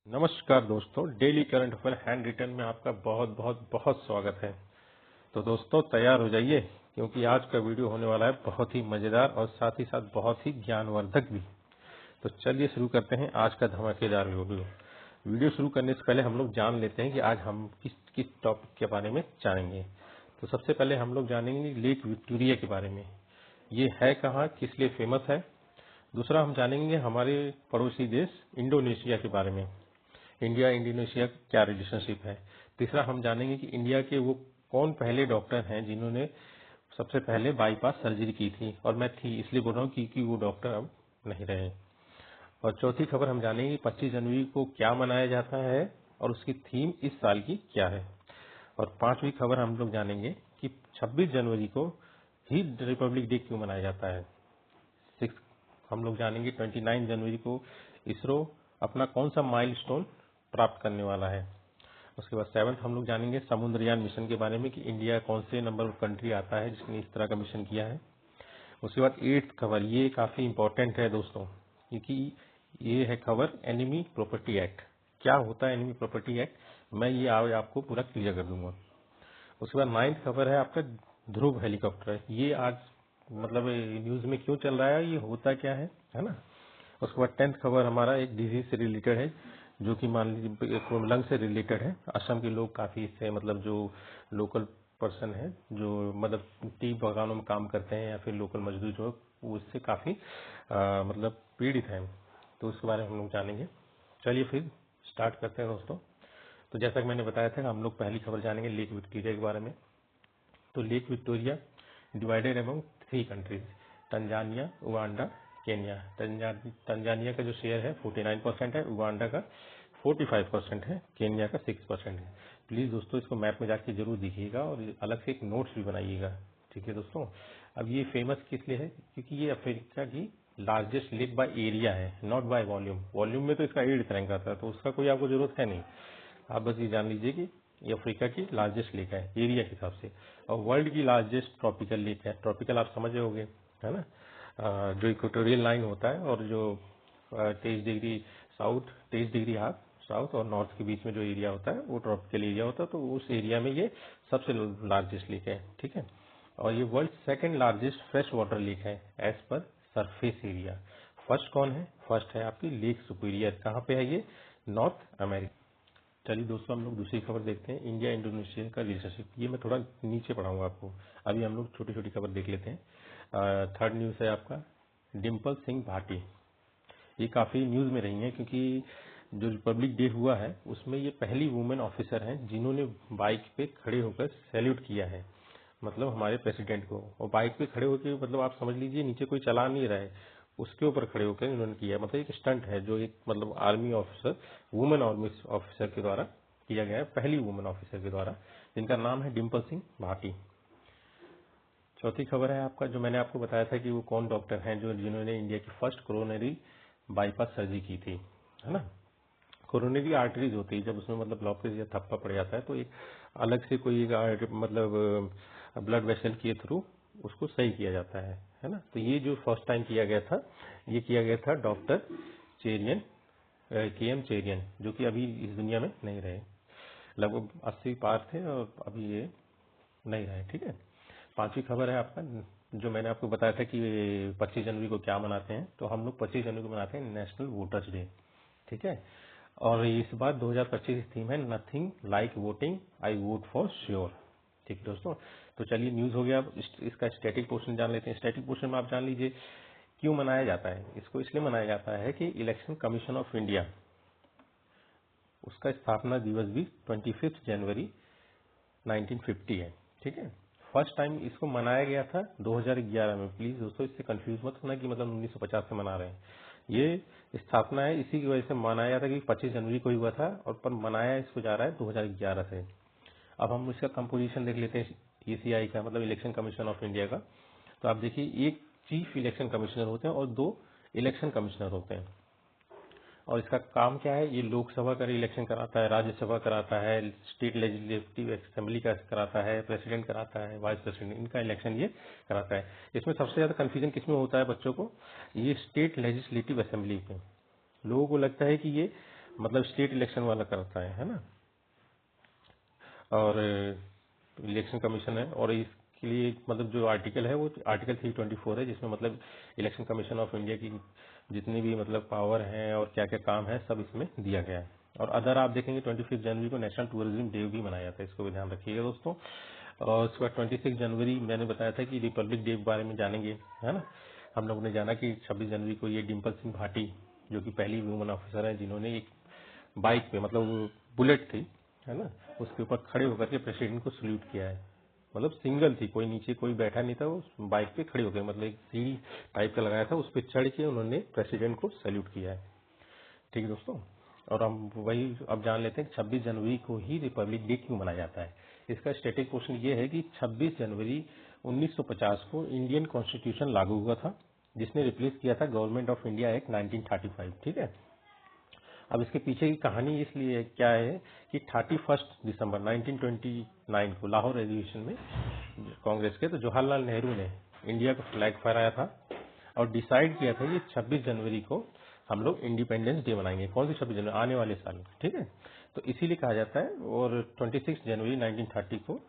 नमस्कार दोस्तों, daily current affair hand written में आपका बहुत बहुत बहुत स्वागत है। तो दोस्तों तैयार हो जाइए, क्योंकि आज का वीडियो होने वाला है बहुत ही मजेदार और साथ ही साथ बहुत ही ज्ञानवर्धक भी। तो चलिए शुरू करते हैं आज का धमाकेदार वीडियो। वीडियो शुरू करने से पहले हम लोग जान लेते हैं कि आज हम किस किस टॉपिक के बारे में जानेंगे। तो सबसे पहले हम लोग जानेंगे लेक विक्टोरिया के बारे में। ये है कहाँ, किस लिए फेमस है। दूसरा हम जानेंगे हमारे पड़ोसी देश इंडोनेशिया के बारे में, इंडिया इंडोनेशिया का क्या रिलेशनशिप है। तीसरा हम जानेंगे कि इंडिया के वो कौन पहले डॉक्टर हैं जिन्होंने सबसे पहले बाईपास सर्जरी की थी, और मैं थी इसलिए बोल रहा हूँ क्योंकि वो डॉक्टर अब नहीं रहे। और चौथी खबर हम जानेंगे 25 जनवरी को क्या मनाया जाता है और उसकी थीम इस साल की क्या है। और पांचवी खबर हम लोग जानेंगे कि 26 जनवरी को ही रिपब्लिक डे क्यों मनाया जाता है। सिक्स हम लोग जानेंगे 29 जनवरी को इसरो अपना कौन सा माइलस्टोन प्राप्त करने वाला है। उसके बाद सेवंथ हम लोग जानेंगे समुद्रयान मिशन के बारे में कि इंडिया कौन से नंबर पर कंट्री आता है जिसने इस तरह का मिशन किया है। उसके बाद एट्थ खबर, ये काफी इंपॉर्टेंट है दोस्तों, क्योंकि ये है खबर एनिमी प्रॉपर्टी एक्ट। क्या होता है एनिमी प्रॉपर्टी एक्ट, मैं ये आज आपको पूरा क्लियर कर दूंगा। उसके बाद नाइन्थ खबर है आपका ध्रुव हेलीकॉप्टर। ये आज मतलब न्यूज में क्यों चल रहा है, ये होता क्या है ना। उसके बाद 10th खबर हमारा एक डिजीज से रिलेटेड है, जो कि मान लीजिए लंग से रिलेटेड है। असम के लोग काफी इससे मतलब जो लोकल पर्सन है, जो मतलब टी बागानों में काम करते हैं या फिर लोकल मजदूर जो है, वो इससे काफी मतलब पीड़ित हैं। तो उसके बारे में हम लोग जानेंगे। चलिए फिर स्टार्ट करते हैं दोस्तों। तो जैसा कि मैंने बताया था, हम लोग पहली खबर जानेंगे लेक विक्टोरिया के बारे में। तो lake Victoria divided among 3 countries, Tanzania, Uganda, Kenya. Tanzania का जो शेयर है 49% है, उगांडा का 45% है, केन्या का 6% है। प्लीज दोस्तों इसको मैप में जाके जरूर देखिएगा और अलग से एक नोट्स भी बनाइएगा। ठीक है दोस्तों। अब ये फेमस किस लिए है, क्योंकि ये अफ्रीका की लार्जेस्ट लेक बाय एरिया है, नॉट बाय वॉल्यूम। वॉल्यूम में तो इसका 8th रैंक आता है, तो उसका कोई आपको जरूरत है नहीं। आप बस ये जान लीजिए कि ये अफ्रीका की लार्जेस्ट लेक है एरिया के हिसाब से, और वर्ल्ड की लार्जेस्ट ट्रॉपिकल लेक है। ट्रॉपिकल आप समझ रहे होंगे, है ना। जो इक्वेटोरियल लाइन होता है और जो 23 degree south, 23 degree half south और नॉर्थ के बीच में जो एरिया होता है वो ट्रॉपिकल एरिया होता है। तो उस एरिया में ये सबसे लार्जेस्ट लेक है। ठीक है। और ये world second largest fresh water lake है as per surface area. First कौन है, फर्स्ट है आपकी लेक सुपीरियर। कहाँ पे है ये, नॉर्थ अमेरिका। चलिए दोस्तों हम लोग दूसरी खबर देखते हैं, इंडिया इंडोनेशिया का रिलेशनशिप। ये मैं थोड़ा नीचे पढ़ाऊंगा आपको, अभी हम लोग छोटी छोटी खबर देख लेते हैं। थर्ड न्यूज है आपका डिम्पल सिंह भाटी। ये काफी न्यूज में रही है, क्योंकि जो रिपब्लिक डे हुआ है उसमें ये पहली वुमेन ऑफिसर हैं जिन्होंने बाइक पे खड़े होकर सैल्यूट किया है, मतलब हमारे प्रेसिडेंट को। और बाइक पे खड़े होकर मतलब आप समझ लीजिए नीचे कोई चला नहीं रहा है, उसके ऊपर खड़े होकर इन्होंने किया है। मतलब एक स्टंट है जो एक मतलब army officer, women army officer के द्वारा किया गया है, पहली वुमेन ऑफिसर के द्वारा, जिनका नाम है डिम्पल सिंह भाटी। चौथी खबर है आपका, जो मैंने आपको बताया था कि वो कौन डॉक्टर हैं जो जिन्होंने इंडिया की फर्स्ट कोरोनरी बाईपास सर्जरी की थी, है ना। कोरोनरी आर्टरीज होती है, जब उसमें मतलब ब्लॉकेज या थप्पा पड़ जाता है तो एक अलग से कोई एक मतलब ब्लड वेसल के थ्रू उसको सही किया जाता है ना। तो ये जो फर्स्ट टाइम किया गया था, ये किया गया था डॉक्टर चेरियन, KM चेरियन, जो कि अभी इस दुनिया में नहीं रहे। लगभग 80 पार थे और अभी ये नहीं रहे। ठीक है। पांचवी खबर है आपका, जो मैंने आपको बताया था कि 25 जनवरी को क्या मनाते हैं, तो हम लोग 25 जनवरी को मनाते हैं नेशनल वोटर्स डे। ठीक है। और इस बार 2025 थीम है nothing like voting, I vote for sure. ठीक है दोस्तों। तो चलिए न्यूज हो गया। अब इसका स्टैटिक पोर्शन जान लेते हैं। स्टैटिक पोर्शन में आप जान लीजिए क्यों मनाया जाता है। इसको इसलिए मनाया जाता है कि इलेक्शन कमीशन ऑफ इंडिया, उसका स्थापना दिवस भी 25 जनवरी 1950 है। ठीक है। फर्स्ट टाइम इसको मनाया गया था 2011 में। प्लीज दोस्तों इससे कंफ्यूज मत होना कि मतलब 1950 से मना रहे हैं। ये स्थापना है, इसी की वजह से मनाया जाता है कि 25 जनवरी को ही हुआ था, और पर मनाया इसको जा रहा है 2011 से। अब हम इसका कंपोजिशन देख लेते हैं ECI का, मतलब इलेक्शन कमीशन ऑफ इंडिया का। तो आप देखिए एक चीफ इलेक्शन कमिश्नर होते हैं और 2 इलेक्शन कमिश्नर होते हैं। और इसका काम क्या है, ये लोकसभा का इलेक्शन कराता है, राज्यसभा कराता है, स्टेट लेजिस्लेटिव असेंबली का कराता है, प्रेसिडेंट कराता है, वाइस प्रेसिडेंट, इनका इलेक्शन ये कराता है। इसमें सबसे ज्यादा कंफ्यूजन किसमें होता है बच्चों को, ये स्टेट लेजिस्लेटिव असेंबली पे। लोगों को लगता है कि ये मतलब स्टेट इलेक्शन वाला करता है ना। और इलेक्शन कमीशन है, और इसके लिए मतलब जो आर्टिकल है वो आर्टिकल 324 है, जिसमें मतलब इलेक्शन कमीशन ऑफ इंडिया की जितनी भी मतलब पावर है और क्या क्या काम है सब इसमें दिया गया है। और अदर आप देखेंगे 25 जनवरी को नेशनल टूरिज्म डे भी मनाया जाता है, इसको भी ध्यान रखिएगा दोस्तों। और उसके बाद 26 जनवरी मैंने बताया था कि रिपब्लिक डे के बारे में जानेंगे, है ना। हम लोगों ने जाना कि 26 जनवरी को ये डिम्पल सिंह भाटी, जो कि पहली वुमन ऑफिसर है जिन्होंने एक बाइक पे, मतलब बुलेट थी, है ना, उसके ऊपर खड़े होकर के प्रेसिडेंट को सल्यूट किया है। मतलब सिंगल थी, कोई नीचे कोई बैठा नहीं था, वो बाइक पे खड़े होकर, मतलब एक सीढ़ी टाइप का लगाया था, उस पर चढ़ के उन्होंने प्रेसिडेंट को सल्यूट किया है। ठीक है दोस्तों। और हम वही अब जान लेते हैं कि 26 जनवरी को ही रिपब्लिक डे क्यों मनाया जाता है। इसका स्टैटिक क्वेश्चन ये है कि 26 जनवरी 1950 को इंडियन कॉन्स्टिट्यूशन लागू हुआ था, जिसने रिप्लेस किया था गवर्नमेंट ऑफ इंडिया एक्ट 1935। ठीक है। अब इसके पीछे की कहानी इसलिए क्या है कि 31 दिसंबर 1929 को लाहौर रेजोल्यूशन में कांग्रेस के तो जवाहरलाल नेहरू ने इंडिया का फ्लैग फहराया था और डिसाइड किया था कि 26 जनवरी को हम लोग इंडिपेंडेंस डे मनाएंगे। कौन सी 26 जनवरी? आने वाले साल। ठीक है। तो इसीलिए कहा जाता है। और 26 जनवरी 1930 को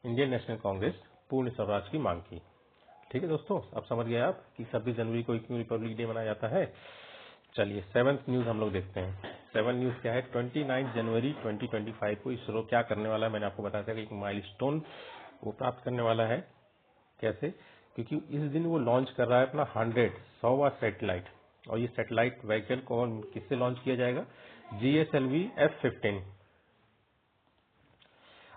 इंडियन नेशनल कांग्रेस पूर्ण स्वराज की मांग की। ठीक है दोस्तों, अब समझ गए आप कि 26 जनवरी को क्यों रिपब्लिक डे मनाया जाता है। चलिए 7th न्यूज हम लोग देखते हैं। 7 न्यूज क्या है? 29 जनवरी 2025 को इसरो क्या करने वाला है? मैंने आपको बताया था कि एक माइलस्टोन वो प्राप्त करने वाला है। कैसे? क्योंकि इस दिन वो लॉन्च कर रहा है अपना 100वां सैटेलाइट। और ये सैटेलाइट व्हीकल को किससे लॉन्च किया जाएगा? GSLV F-15।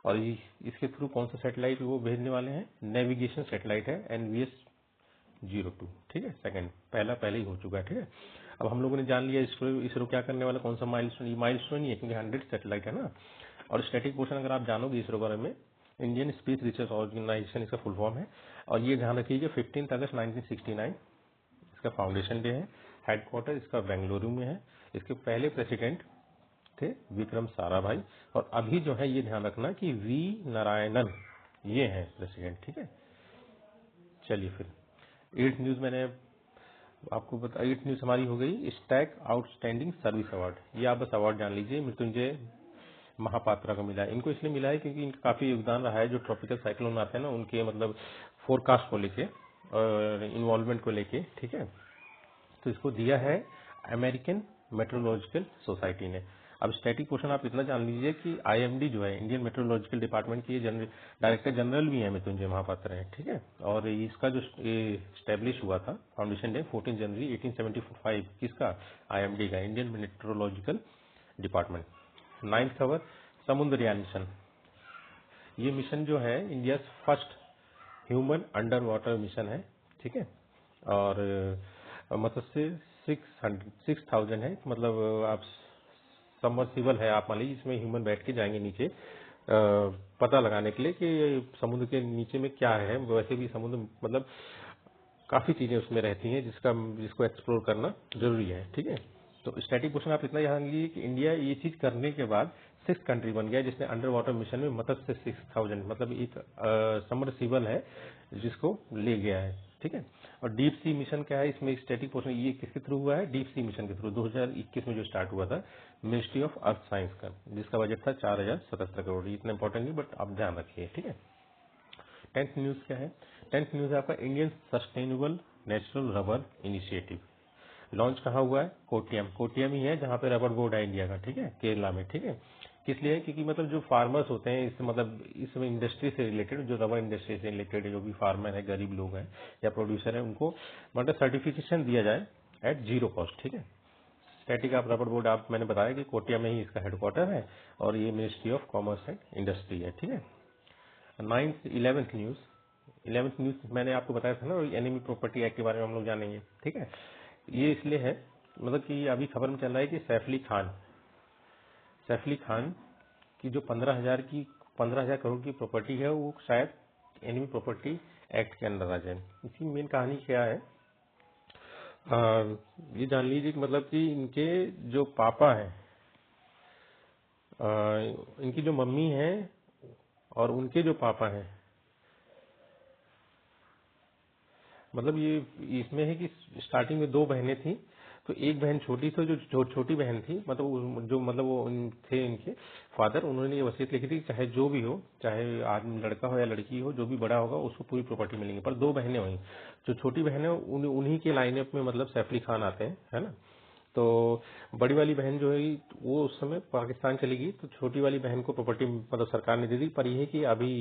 और इसके थ्रू कौन सा सैटेलाइट वो भेजने वाले हैं? नेविगेशन सैटेलाइट है, NVS-02। ठीक है। सेकंड, पहले ही हो चुका है। ठीक है। अब हम लोगों ने जान लिया इसरो क्या करने वाला, कौन सा माइलस्टोन। ये माइलस्टोन ही है क्योंकि 100 सैटेलाइट है ना। और स्टैटिक पोर्शन अगर आप जानोगे इसरो के बारे में, इंडियन स्पेस रिसर्च ऑर्गेनाइजेशन इसका फुल फॉर्म है। और ये ध्यान रखिए 15 अगस्त 1969 इसका फाउंडेशन डे है। हेडक्वार्टर इसका बेंगलुरु में है। इसके पहले प्रेसिडेंट थे विक्रम साराभाई। और अभी जो है ये ध्यान रखना कि वी नारायणन ये है प्रेसिडेंट। ठीक है। चलिए फिर 8th न्यूज मैंने आपको बता, 8th न्यूज हमारी हो गई स्टैक आउटस्टैंडिंग सर्विस अवार्ड। ये आप बस अवार्ड जान लीजिए, मृत्युंजय महापात्रा को मिला है। इनको इसलिए मिला है क्योंकि इनका काफी योगदान रहा है जो ट्रॉपिकल साइक्लोन आते हैं ना उनके मतलब फोरकास्ट को लेके और इन्वॉल्वमेंट को लेके। ठीक है। तो इसको दिया है अमेरिकन मेट्रोलॉजिकल सोसाइटी ने। अब स्टैटिक क्वेश्चन आप इतना जान लीजिए कि IMD जो है इंडियन मेट्रोलॉजिकल डिपार्टमेंट की डायरेक्टर जनरल भी है मृत्युंजय महापात्र है। ठीक है। और इसका जो स्टैब्लिश हुआ था फाउंडेशन डे 14 जनवरी 1875 किसका? IMD का, इंडियन मेट्रोलॉजिकल डिपार्टमेंट। 9th खबर, समुद्रयान मिशन। ये मिशन जो है India first human under water mission है। ठीक है। और मतलब से 6,000 है, मतलब आप सबमर्सिबल है, आप मान लीजिए इसमें ह्यूमन बैठ के जाएंगे नीचे पता लगाने के लिए कि समुद्र के नीचे में क्या है। वैसे भी समुद्र मतलब काफी चीजें उसमें रहती हैं जिसको एक्सप्लोर करना जरूरी है। ठीक है। तो स्टैटिक क्वेश्चन आप इतना जान लीजिए कि इंडिया ये चीज करने के बाद 6th कंट्री बन गया जिसने अंडर वाटर मिशन में मत्स्य 6,000 मतलब एक सबमर्सिबल है जिसको ले गया है। ठीक है। और डीप सी मिशन क्या है? इसमें स्टैटिक पोर्शन ये किसके थ्रू हुआ है? डीप सी मिशन के थ्रू 2021 में जो स्टार्ट हुआ था मिनिस्ट्री ऑफ अर्थ साइंस का, जिसका बजट था 4,077 करोड़। इतना इंपॉर्टेंट नहीं बट आप ध्यान रखिए। ठीक है। 10th न्यूज क्या है? 10th न्यूज है आपका Indian sustainable natural rubber initiative. Launch कहाँ हुआ है? कोट्टियम ही है जहाँ पे रबर बोर्ड है इंडिया का। ठीक है। केरला में। ठीक है। किस लिए? क्योंकि मतलब जो फार्मर्स होते हैं इस मतलब इस इंडस्ट्री से रिलेटेड, जो रबर इंडस्ट्री से रिलेटेड जो भी फार्मर है, गरीब लोग हैं या प्रोड्यूसर है, उनको मतलब सर्टिफिकेशन दिया जाए एट 0 कॉस्ट। ठीक है। स्टैटिक आप रबर बोर्ड आप मैंने बताया कि कोटिया में ही इसका हेडक्वार्टर है और ये ministry of commerce and industry है। ठीक है। 11th news. 11th न्यूज मैंने आपको बताया था ना, एनिमी प्रॉपर्टी एक्ट के बारे में हम लोग जानेंगे। ठीक है। ये इसलिए है मतलब कि अभी खबर में चल रहा है कि सैफ अली खान की जो 15,000 करोड़ की प्रॉपर्टी है वो शायद एनिमी प्रॉपर्टी एक्ट के अंदर आ जाए। इसकी मेन कहानी क्या है? ये जान लीजिए कि मतलब कि इनके जो पापा हैं, इनकी जो मम्मी है और उनके जो पापा हैं, मतलब ये इसमें है कि स्टार्टिंग में 2 बहनें थी तो एक बहन छोटी थी, जो छोटी बहन थी, मतलब जो मतलब वो थे इनके फादर, उन्होंने ये वसीयत लिखी थी कि चाहे जो भी हो, चाहे आदमी लड़का हो या लड़की हो, जो भी बड़ा होगा उसको पूरी प्रॉपर्टी मिलेंगी। पर दो बहनें हुई, जो छोटी बहन है उन्हीं के लाइनअप में मतलब सैफ अली खान आते हैं, है ना। तो बड़ी वाली बहन जो है वो उस समय पाकिस्तान चली गई, तो छोटी वाली बहन को प्रॉपर्टी मतलब सरकार ने दे दी। पर यह है कि अभी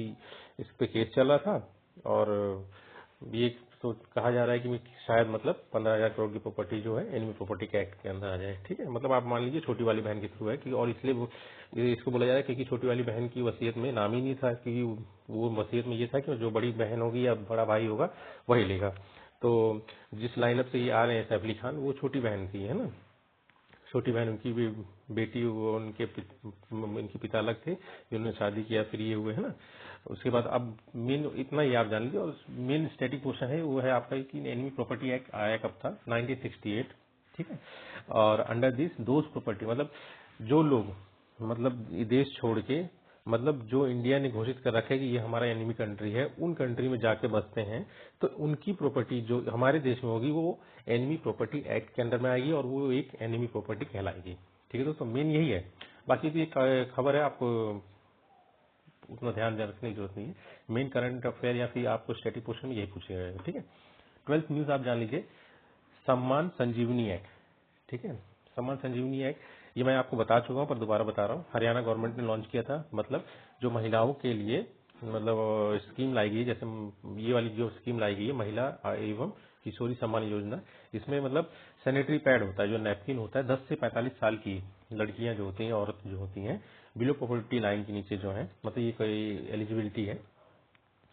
इस पे केस चल रहा था और ये तो कहा जा रहा है कि शायद मतलब 15,000 करोड़ की प्रॉपर्टी जो है एनिमी प्रॉपर्टी के एक्ट के अंदर आ जाए। ठीक है, मतलब आप मान लीजिए छोटी वाली बहन के थ्रू है कि, और इसलिए इसको बोला जा रहा है क्योंकि छोटी वाली बहन की वसीयत में नाम ही नहीं था, क्योंकि वो वसीयत में ये था कि जो बड़ी बहन होगी या बड़ा भाई होगा वही लेगा। तो जिस लाइनअप से ये आ रहे हैं सैफ अली खान, वो छोटी बहन थी, है ना। छोटी बहन उनकी भी बेटी, वो इनके पिता अलग थे, जिन्होंने शादी किया, फिर ये हुए, है ना। उसके बाद अब मेन इतना ही आप जान लीजिए। और मेन स्टैटिक क्वेश्चन है वो है आपका कि एनिमी प्रॉपर्टी एक्ट आया कब था, 1968। ठीक है, और अंडर दिस दोज प्रॉपर्टी मतलब जो लोग मतलब ये देश छोड़ के मतलब जो इंडिया ने घोषित कर रखा है कि ये हमारा एनिमी कंट्री है, उन कंट्री में जाके बसते हैं, तो उनकी प्रॉपर्टी जो हमारे देश में होगी वो एनिमी प्रॉपर्टी एक्ट के अंडर में आएगी और वो एक एनिमी प्रॉपर्टी कहलाएगी। ठीक है, दोस्तों मेन यही है। बाकी की खबर है, आपको उतना ध्यान रखने की जरूरत नहीं है। मेन करंट अफेयर या फिर आपको स्टैटिक पोर्शन में यही पूछेगा। ठीक है, 12th न्यूज आप जान लीजिए, सम्मान संजीवनी एक्ट। ठीक है, सम्मान संजीवनी एक्ट ये मैं आपको बता चुका हूं पर दोबारा बता रहा हूं। हरियाणा गवर्नमेंट ने लॉन्च किया था, मतलब जो महिलाओं के लिए मतलब स्कीम लाई गई, जैसे ये वाली जो स्कीम लाई गई है महिला एवं किशोरी सम्मान योजना, इसमें मतलब सैनिटरी पैड होता है, जो नैपकिन होता है, 10 से 45 साल की लड़कियां जो होती हैं, औरत जो होती हैं, बिलो पॉवर्टी लाइन के नीचे जो है, मतलब ये कोई एलिजिबिलिटी है,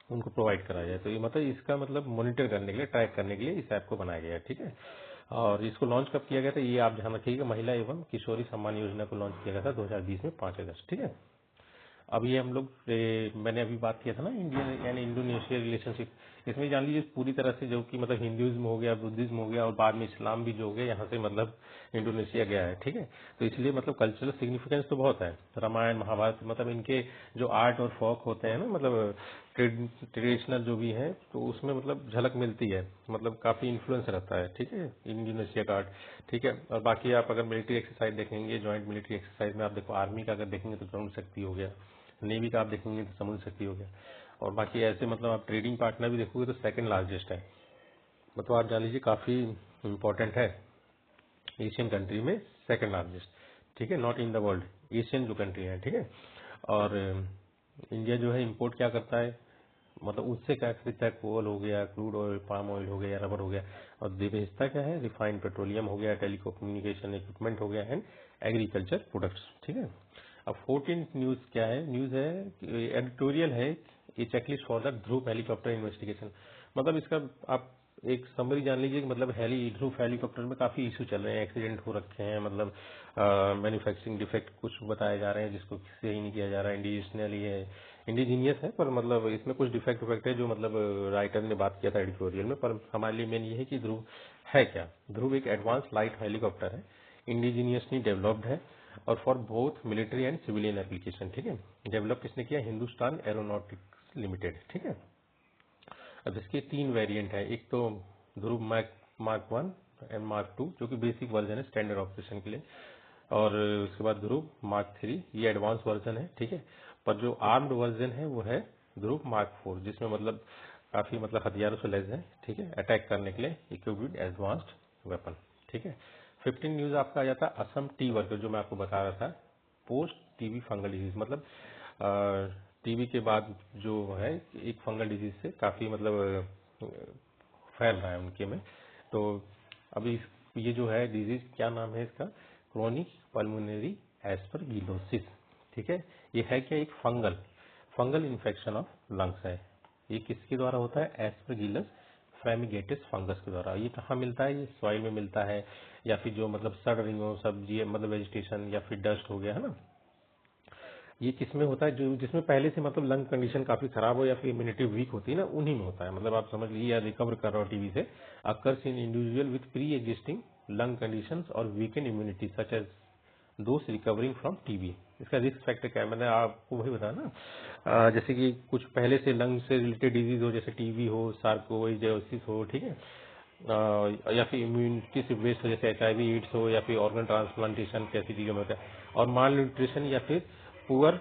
उनको प्रोवाइड कराया जाए। तो ये मतलब इसका मतलब मॉनिटर करने के लिए, ट्रैक करने के लिए इस ऐप को बनाया गया है। ठीक है, और इसको लॉन्च कब किया गया था ये आप ध्यान रखिएगा, महिला एवं किशोरी सम्मान योजना को लॉन्च किया गया था 2020 में 5 अगस्त। ठीक है, अब ये हम लोग मैंने अभी बात किया था ना इंडियन यानी इंडोनेशिया रिलेशनशिप, इसमें जान लीजिए पूरी तरह से जो कि मतलब हिंदुइज्म हो गया, बुद्धिज्म हो गया और बाद में इस्लाम भी जो हो गया, यहाँ से मतलब इंडोनेशिया गया है। ठीक है, तो इसलिए मतलब कल्चरल सिग्निफिकेंस तो बहुत है। रामायण महाभारत मतलब इनके जो आर्ट और फोक होते हैं ना, मतलब ट्रेडिशनल जो भी है, तो उसमें मतलब झलक मिलती है, मतलब काफी इन्फ्लुएंस रहता है। ठीक है, इंडोनेशिया का आर्ट। ठीक है, और बाकी आप अगर मिलिट्री एक्सरसाइज देखेंगे, ज्वाइंट मिलिट्री एक्सरसाइज में आप देखो, आर्मी का अगर देखेंगे तो ड्रोन शक्ति हो गया, नेवी का आप देखेंगे तो समुद्र शक्ति हो गया, और बाकी ऐसे मतलब आप ट्रेडिंग पार्टनर भी देखोगे तो सेकंड लार्जेस्ट है। मतलब आप जान लीजिए काफी इम्पोर्टेंट है, एशियन कंट्री में सेकंड लार्जेस्ट। ठीक है, not in the world, Asian जो कंट्री है। ठीक है, और इंडिया जो है इंपोर्ट क्या करता है, मतलब उससे क्या खरीदता है, कोल हो गया, क्रूड ऑयल, पाम ऑयल हो गया, रबर हो गया, और बेचता क्या है, रिफाइंड पेट्रोलियम हो गया, टेलीकम्युनिकेशन इक्विपमेंट हो गया एंड एग्रीकल्चर प्रोडक्ट्स। ठीक है, अब 14th न्यूज क्या है, न्यूज है एडिटोरियल है, ये checklist for the Dhruv helicopter investigation. मतलब इसका आप एक समरी जान लीजिए कि मतलब ध्रुव हेलीकॉप्टर में काफी इशू चल रहे हैं, एक्सीडेंट हो रखे हैं, मतलब मैन्युफैक्चरिंग डिफेक्ट कुछ बताए जा रहे हैं जिसको सही नहीं किया जा रहा है, इंडिजिनल ये इंडिजीनियस है, पर मतलब इसमें कुछ डिफेक्ट है जो मतलब राइटर ने बात किया था एडिटोरियल में। पर हमारे लिए मेन ये है कि ध्रुव है क्या। ध्रुव एक एडवांस लाइट हेलीकॉप्टर है, इंडिजीनियसली डेवलप्ड है और for both military and civilian application. ठीक है, डेवलप किसने किया, हिंदुस्तान एरोनॉटिक्स लिमिटेड। ठीक है, अब इसके 3 वेरिएंट है, एक तो ध्रुव मार्क 1 एंड मार्क 2 जो कि बेसिक वर्जन है स्टैंडर्ड ऑपरेशन के लिए, और उसके बाद ध्रुव मार्क 3 ये एडवांस वर्जन है। ठीक है, पर जो आर्म्ड वर्जन है वो है ध्रुव मार्क 4 जिसमें मतलब काफी मतलब हथियारों से लैस है। ठीक है, अटैक करने के लिए इक्विप्ड विद एडवांस्ड वेपन। ठीक है, 15 न्यूज आपका आ जाता है असम टी वर्कर, जो मैं आपको बता रहा था, पोस्ट टीबी फंगल डिजीज, मतलब टीबी के बाद जो है एक फंगल डिजीज से काफी मतलब फैल रहा है उनके में। तो अभी ये जो है डिजीज, क्या नाम है इसका, क्रोनिक पल्मोनरी एस्परगिलोसिस। ठीक है, ये है क्या, एक फंगल इन्फेक्शन ऑफ लंग्स है। ये किसके द्वारा होता है, एस्परगिलस फैमिगेटिस फंगस के द्वारा। ये कहाँ मिलता है, ये सॉइल में मिलता है, या फिर जो मतलब सड़ रही हो सब्जी मतलब वेजिटेशन, या फिर डस्ट हो गया, है ना। ये किसमें होता है, जो जिसमें पहले से मतलब लंग कंडीशन काफी खराब हो या फिर इम्यूनिटी वीक होती है ना, उन्हीं में होता है। मतलब आप समझ लीजिए या रिकवर कर रहा हो टीबी से, occurs in individual with pre existing lung conditions और weakened immunity such as those recovering from TB. इसका रिस्क फैक्टर क्या है, मैंने आपको वही बताया ना, जैसे कि कुछ पहले से लंग से रिलेटेड डिजीज हो, जैसे टीबी हो, सार्कोइडोसिस हो। ठीक है, या फिर इम्यूनिटी से बेस्ड हो, जैसे HIV एड्स हो या फिर ऑर्गन ट्रांसप्लांटेशन कैसी चीजों में होता है, और माल न्यूट्रिशन या फिर पुअर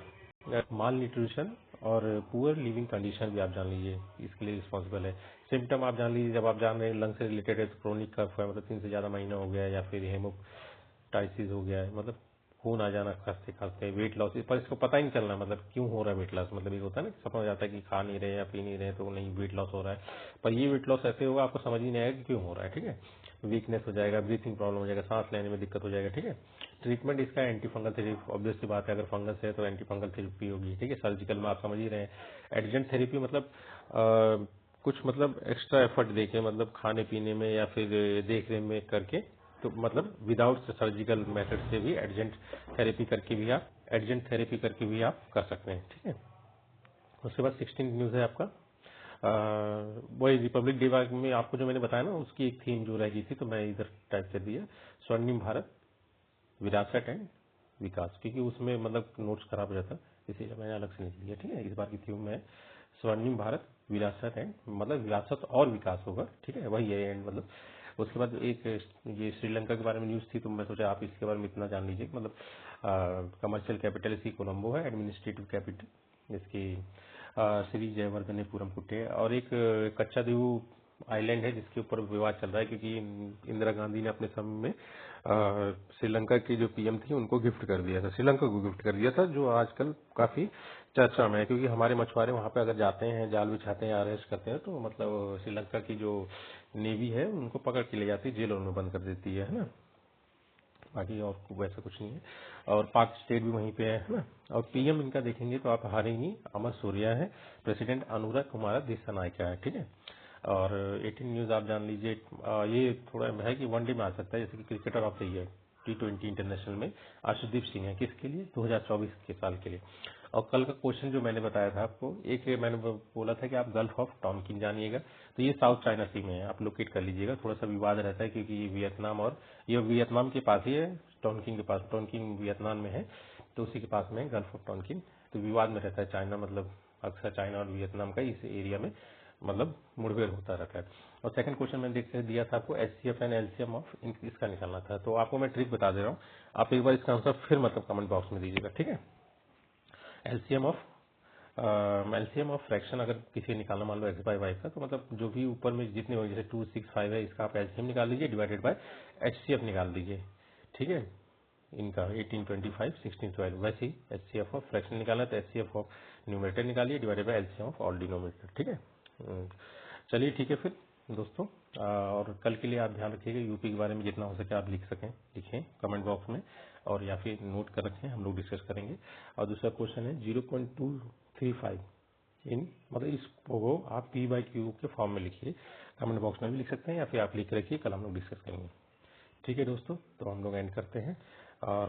माल न्यूट्रिशन और पुअर लिविंग कंडीशन भी आप जान लीजिए, इसके लिए रिस्पॉन्सिबल है। सिम्टम आप जान लीजिए, जब आप जान रहे हैं लंग से रिलेटेड है, क्रोनिक कफ है, मतलब 3 से ज्यादा महीना हो गया है, या फिर हेमोटाइसिस हो गया है, मतलब खून आ जाना खांसते खांसते, वेट लॉस, पर इसको पता ही नहीं चलना मतलब क्यों हो रहा है वेट लॉस। मतलब ये होता है ना कि समझ आता है कि खा नहीं रहे या पी नहीं रहे तो नहीं वेट लॉस हो रहा है, पर ये वेट लॉस ऐसे होगा आपको समझ ही नहीं आएगा कि क्यों हो रहा है। ठीक है, वीकनेस हो जाएगा, ब्रीथिंग प्रॉब्लम हो जाएगा, सांस लेने में दिक्कत हो जाएगा। ठीक है, ट्रीटमेंट इसका एंटी फंगल थेरेपी, ऑब्वियस सी बात है, अगर फंगस है तो एंटी फंगल थेरेपी होगी। ठीक है, सर्जिकल में आप समझ ही रहे हैं। एडजेंट थेरेपी मतलब कुछ मतलब एक्स्ट्रा एफर्ट देके, मतलब खाने पीने में या फिर देख रेख में करके, तो मतलब विदाउट सर्जिकल मेथड से भी एडजेंट थेरेपी करके भी आप कर सकते हैं। ठीक है, उसके बाद 16 न्यूज है आपका। वही रिपब्लिक डे में आपको जो मैंने बताया ना, उसकी एक थीम जो रह गई थी, तो मैं इधर टाइप कर दिया, स्वर्णिम भारत, विरासत एंड विकास, क्योंकि उसमें मतलब नोट्स खराब हो जाता, इसीलिए मैंने अलग से लिख दिया। ठीक है, इस बार की थीम में स्वर्णिम भारत, विरासत एंड, मतलब विरासत और विकास होगा। ठीक है, वही है एंड, मतलब उसके बाद एक ये श्रीलंका के बारे में न्यूज थी, तो मैं सोचा आप इसके बारे में इतना जान लीजिए। मतलब कमर्शियल कैपिटल इसकी कोलंबो है, एडमिनिस्ट्रेटिव कैपिटल इसकी श्री जयवर्धनेपुरम कुट्टे है, और एक कच्चा दीव आइलैंड है जिसके ऊपर विवाद चल रहा है, क्योंकि इंदिरा गांधी ने अपने समय में श्रीलंका के जो पीएम थी उनको गिफ्ट कर दिया था, श्रीलंका को गिफ्ट कर दिया था, जो आजकल काफी चर्चा में है। क्योंकि हमारे मछुआरे वहां पे अगर जाते हैं, जाल बिछाते हैं, अरेस्ट करते हैं, तो मतलब श्रीलंका की जो नेवी है उनको पकड़ के ले जाती है, जेलों में बंद कर देती है ना। बाकी और वैसा कुछ नहीं है, और पाक स्टेट भी वहीं पे है ना। और पीएम इनका देखेंगे तो आप हारेंगी अमर सूर्या है, प्रेसिडेंट अनुराग कुमार दिसानायका है। ठीक है, और 18 न्यूज आप जान लीजिए। ये थोड़ा है कि वनडे में आ सकता है, जैसे कि cricketer of the year T20 international में अर्शदीप सिंह है, किसके लिए, 2024 के साल के लिए। और कल का क्वेश्चन जो मैंने बताया था आपको, एक मैंने बोला था कि आप गल्फ ऑफ टॉनकिन जानिएगा, तो ये साउथ चाइना सी में है, आप लोकेट कर लीजिएगा। थोड़ा सा विवाद रहता है क्योंकि ये वियतनाम, और ये वियतनाम के पास ही है, टॉनकिन के पास, टॉनकिन वियतनाम में है, तो उसी के पास में है गल्फ ऑफ टॉनकिन। तो विवाद में रहता है चाइना, मतलब अक्सर चाइना और वियतनाम का इस एरिया में मतलब मुठभेड़ होता रहता है। और सेकंड क्वेश्चन मैंने देख दिया था आपको, HCF एंड LCM ऑफ इसका निकालना था, तो आपको मैं ट्रिक बता दे रहा हूँ, आप एक बार इसका आंसर फिर मतलब कमेंट बॉक्स में दीजिएगा। ठीक है, एलसीएम ऑफ फ्रैक्शन अगर किसी निकालना, मान लो x/y का, तो मतलब जो भी ऊपर में जितने हो, जैसे 2, 6, 5 है, इसका आप एलसीएम निकाल लीजिए, डिवाइडेड बाय HCF निकाल दीजिए। ठीक है, इनका 18, 25, 16, 12, वैसे ही HCF ऑफ फ्रैक्शन निकालना है तो HCF ऑफ न्यूमरेटर निकालिए, divided by LCM of all denominator. ठीक है, चलिए ठीक है फिर दोस्तों, और कल के लिए आप ध्यान रखिएगा, यूपी के बारे में जितना हो सके आप लिख सकें, लिखें कमेंट बॉक्स में, और या फिर नोट कर रखें, हम लोग डिस्कस करेंगे। और दूसरा क्वेश्चन है 0.235 इन, मतलब इसको आप P/Q के फॉर्म में लिखिए, कमेंट बॉक्स में भी लिख सकते हैं, या फिर आप लिख रखिए, कल हम लोग डिस्कस करेंगे। ठीक है दोस्तों, तो हम लोग एंड करते हैं। और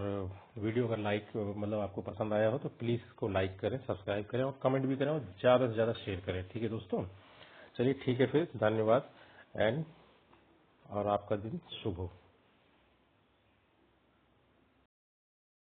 वीडियो अगर लाइक मतलब आपको पसंद आया हो तो प्लीज इसको लाइक करें, सब्सक्राइब करें, और कमेंट भी करें, और ज्यादा से ज्यादा शेयर करें। ठीक है दोस्तों, चलिए ठीक है फिर, धन्यवाद एंड, और आपका दिन शुभ हो।